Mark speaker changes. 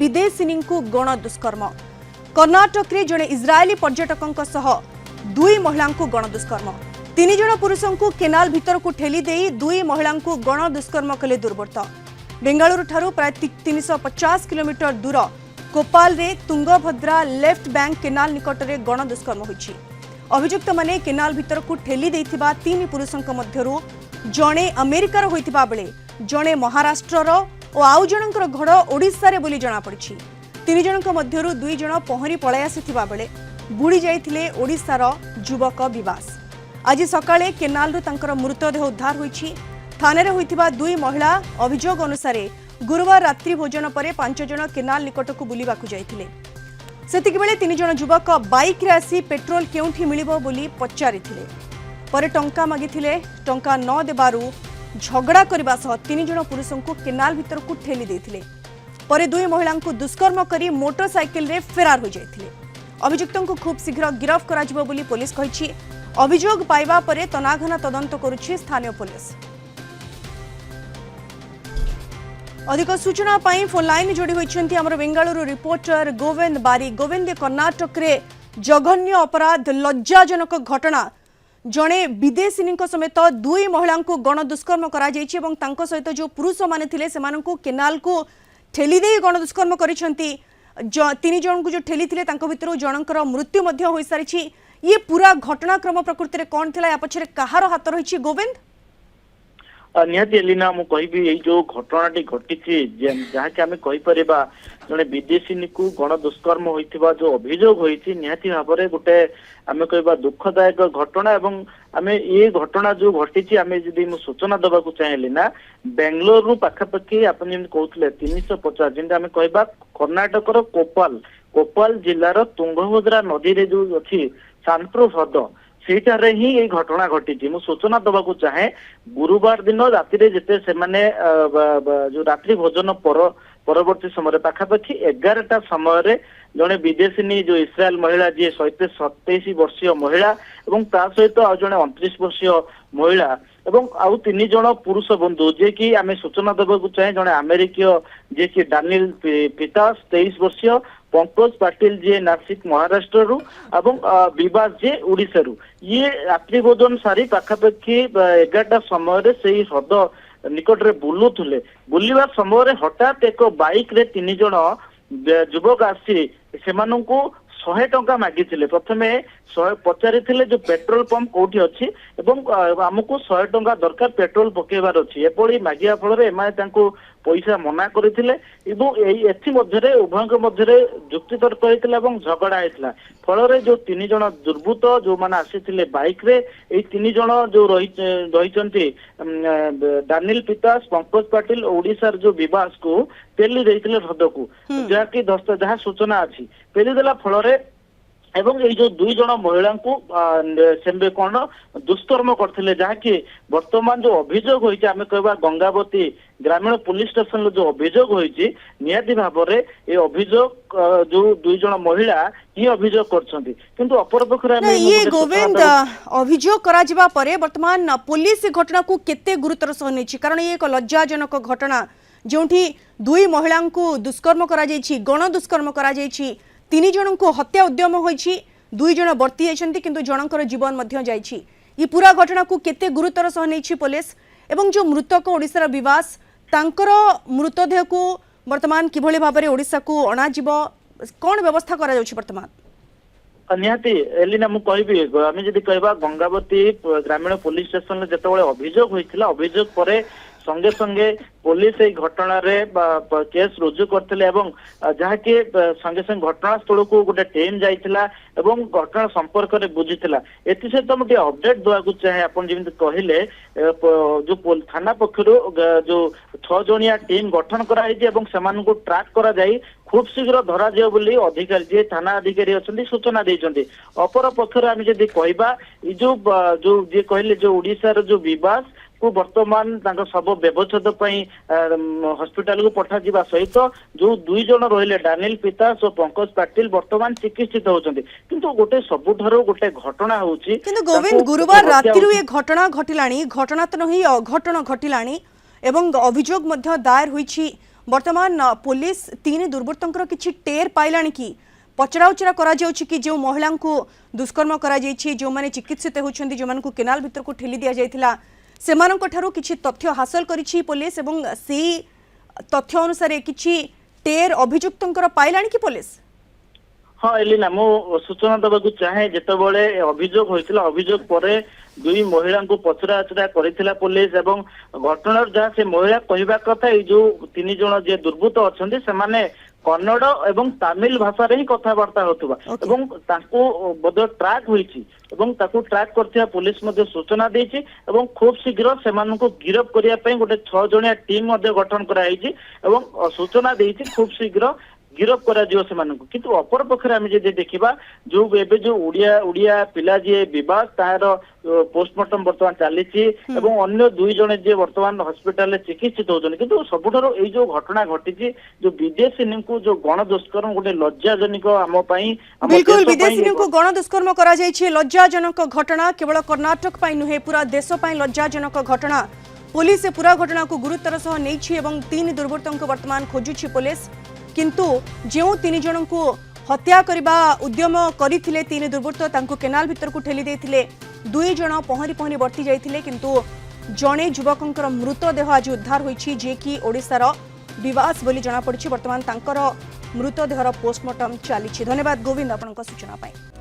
Speaker 1: विदेशिनी गण दुष्कर्म। कर्नाटक रे जड़े इजरायली पर्यटकों सह दुई महिला गण दुष्कर्म। 3 जन पुरुषों को केनाल भीतर को ठेली देई दुई महिला गण दुष्कर्म कले दुर्बृत्त। बेंगालुरु ठारू प्राय 350 किलोमीटर दूर कोपाल रे तुंगभद्रा लेफ्ट बैंक केनाल निकट में गण दुष्कर्म होइछि। अभियुक्त माने केनाल भीतर को ठेली देइथिबा 3 पुरुषों मध्यरु जणे अमेरिकार होइथिबा बेले जणे महाराष्ट्रर और आउ जनकर घर ओडिशा रे बोली जणा पड़िछि। 3 जनक मध्यरु 2 जण पहरी पळाई आसिथिबा बेले बुड़ी जाइथिले ओडिशार युवक विवास। आज सकाळे केनाल रु तांकर मृतदेह उद्धार होइछि। थाने रे होइथिबा 2 महिला अभियोग अनुसार गुरुवार रात्रि भोजन पर 5 जण केनाल निकट को बुलिबाकू जाइथिले। सेतिक बेले 3 जण युवक बाइक रे आसी पेट्रोल केउठी मिलिबो बोली पचारिथिले। परे टंका मागिथिले। टंका न देबारु झगड़ा करबा सह 3 जण पुरुषों को केनाल भीतर को ठेली देथिले। परे 2 महिला को दुष्कर्म करी मोटरसाइकिल रे फेरार हो जाइथिले। अभियुक्तों को खूब शीघ्र गिरफ्त कराजिबो बोली पुलिस कहिछि। अभियोग पाइबा परे तनाघना तदंत करुछि स्थानीय पुलिस। अधिक सूचना पाई फोन लाइन जोड़ी होइछन्ती हमर बेंगालुरु रिपोर्टर गोविंद बारी। गोविंद, कर्नाटक रे जघन्य अपराध लज्जाजनक घटना जड़े विदेशिनी समेत 2 महिला को गण दुष्कर्म करा जाइछि एवं तांको सहित जो पुरुष माने थिले सेमानंकु केनाल को ठेली दे गण दुष्कर्म करिसंती। 3 जन को जो ठेली थिले तांको भितरु जनकर मृत्यु मध्य होई सारिछि। ये पूरा घटनाक्रम प्रकृति रे कोन थिला या पछरे कहार हाथ रहिछि गोविंद?
Speaker 2: निहाती एलिना मु कहबी ए जो घटनाटी घटिछि जहा कि आमे कहि परिबा जने विदेशिनी को गण दुष्कर्म होइथिबा जो अभियोग होइछि निहाती भाबरे गोटे आमे कहबा दुखदायक घटना। एवं आमे ये घटना जो घटिछि आमे जदि मु सूचना दबा को चाहेली ना बेंगलोर पाखापाखि आपण जेम कहउतले 350 जेंदा आमे कहबा कर्नाटक रो कोपाल जिल्लार तुंगभद्रा नदी रे जो अछि सांप्रो हृद सेठारे ही ये घटना घटी। मु सूचना दबाकू चाहे गुरुवार दिन राति रे जेते से माने जो रात्रि भोजन परवर्ती समय पाखापाखि 11टा समय जड़े विदेशिनी जो इस्राएल महिला जी 27 वर्षीय महिला एवं ता सहित आ जड़े 29 वर्षीय महिला एवं आउ 3 जण पुरुष बंधु जे कि आमे सूचना दबाकू चाहे जड़े अमेरिकीय जे कि डानियल पितास 23 वर्षीय, पंकज पाटिल जी नासिक महाराष्ट्र रु एवं विवास जी उड़ीसा रु ये रात्रि भोजन सारी पाखापाखि 11टा समय से हृद निकट रे बुलुथुले। बुलिबा समय हठात एक बाइक रे 3 जण युवक आसी सेमानंकु 100 टंका मागिथिले। प्रथमे 100 पचारिथिले जो पेट्रोल पंप कोठी अछि एवं हमकु 100 टंका दरकार पेट्रोल पकेबार अछि एपड़ी मागिया फल रे एमाय तांको पैसा मना करथिले एवं एथि मध्यरे उभयक मध्यरे जुक्ति तर्क होइतिला एवं झगड़ा होइतिला। फल रे जो 3 जण दुर्बृत्त जो माने आसीथिले बाइक रे ए 3 जण जो रहिचंती दानिल पितास, पंकज पाटिल ओडिसार जो विवास को पेली देइतिले हृद को जहा कि जहा सूचना अछि पेली देला फल रे एवं ये जो 2 जण महिला को सेम्बे कोन दुष्कर्म करथिले जहा कि वर्तमान जो अभियोग होइछि आमे कहबा गंगावती ग्रामीण पुलिस स्टेशन जो अभियोग होइछि नियादी भाबरे ए अभियोग जो 2 जण महिला ही अभियोग करछंती किंतु अपर पखरा में
Speaker 1: ये गोविंद अभियोग करा जिबा परे वर्तमान पुलिस घटना को केते गुरुतर सह नेछि कारण ये एक लज्जाजनक घटना जोंठी 2 महिला को दुष्कर्म करा जाइछि गण दुष्कर्म करा जाइछि 3 जन को हत्या उद्यम होइछि 2 जन बर्ती जाइछन्ती किंतु जनकर जीवन मध्य जाइछि। ये पूरा घटना को केते गुरुतर सह नेछि पुलिस एवं जो मृतक ओडिसा विवास तांकर मृतदेह को वर्तमान किभଳି भाबरे ओडिसा को अणा जिवो कोन व्यवस्था करा जाउछि वर्तमान?
Speaker 2: निहाती एलिना मु कहबी आमे जदि कहबा गंगावती ग्रामीण पुलिस स्टेशन रे जतबळे अभियोग होइतिला अभियोग परे संगे संगे पुलिस ए घटना रे केस रुजु करथिले एवं जहा कि संगे संगे घटनास्थल को गोटे टीम जाइतिला एवं घटना संपर्क रे बुझितिला। एति से तो मटे अपडेट दवा को चाहे अपन जेमिति कहिले जो थाना पक्षरु जो 6 जणिया टीम गठन करा हेछि एवं समान को ट्रैक करा जाई खूब शीघ्र धरा जाय बोली अधिकारी जे थाना अधिकारी अछंती सूचना देइछंती। अपर पक्षर आमे जदि कहबा ई जो जे कहले जो ओडिसा रो जो विवास को वर्तमान सब व्यवच्छेद हॉस्पिटल को पठा जिबा सहित जो 2 जण रहिले डानिल पितास और पंकज पाटिल वर्तमान चिकित्सित होचंती किंतु गोटे सबुठारो गोटे घटना होची
Speaker 1: किंतु गोविंद गुरुवार रातिरु ये घटना घटिलाणी घटना तो नहीं अघटन घटिलाणी एवं अभियोग मध्य दायर होईछि वर्तमान पुलिस तीन दुर्बृत्तंकर किछि टेर पाइलानी कि पचराउचरा करा जाउछि कि जो महिला को दुष्कर्म करा जाइछि जो माने चिकित्सित होछन्ती जो मानकु केनाल भीतर को ठेली दिया जाइथिला सेमानक ठारू किछि तथ्य हासिल करिछि पुलिस एवं सेही तथ्य अनुसार किछि टेर अभियुक्तंकर पाइलानी कि पुलिस।
Speaker 2: हाँ एलिना मु सूचना देवाक चाहे जितेबाला अभियोग होता अभियोग पर दुई महिला को पचराउचरा करथिला पुलिस एवं घटनार जहाँ से महिला कहवा कथा ये जो तीन जन जे दुर्बृत्त अच्छा से कन्नड़ एवं तमिल भाषा रे ही कथबार्ता होतुबा एवं ताको बद ट्रैक होईची एवं ताको ट्रैक करथिया पुलिस मध्ये सूचना देछि एवं खूब शीघ्र सेमाननको गिरफ करिया पई गोटे 6 जणिया टीम मध्ये गठन कराइछि एवं सूचना देछि खूब शीघ्र गिरफ करा जियो सेमाननको किंतु अपर पक्षरे हम जे देखिबा जो एबे जो उड़िया पिला जे विवाह तार पोस्टमार्टम वर्तमान चलीछि एवं अन्य दुई जने जे वर्तमान हॉस्पिटल में चिकित्सित होजन किंतु सबुठारो एई जो घटना घटिछि जो विदेशी को जो गण दुष्कर्म गोटे लज्जाजनक आम पई
Speaker 1: बिल्कुल विदेशी को गण दुष्कर्म करा जाइछि लज्जाजनक घटना केवल कर्नाटक पई नुहे पूरा देश पई लज्जाजनक घटना पुलिस पूरा घटना को गुरुतर सह नेछि एवं तीन दुर्बृत्तों को वर्तमान खोजुछि पुलिस किंतु जो तीन जन को हत्या करने उद्यम करथिले तीन दुर्बृत्त तांको केनाल भीतर को ठेली देथिले दुई जन पहरी पहरी बर्ती जाइथिले किंतु जणे युवकंकर मृतदेह आज उद्धार होईछि जे कि ओडिसार विवास बोली जना पड़छि वर्तमान तांकर मृतदेहर पोस्टमार्टम चली। धन्यवाद गोविंद आपनका सूचना पाई।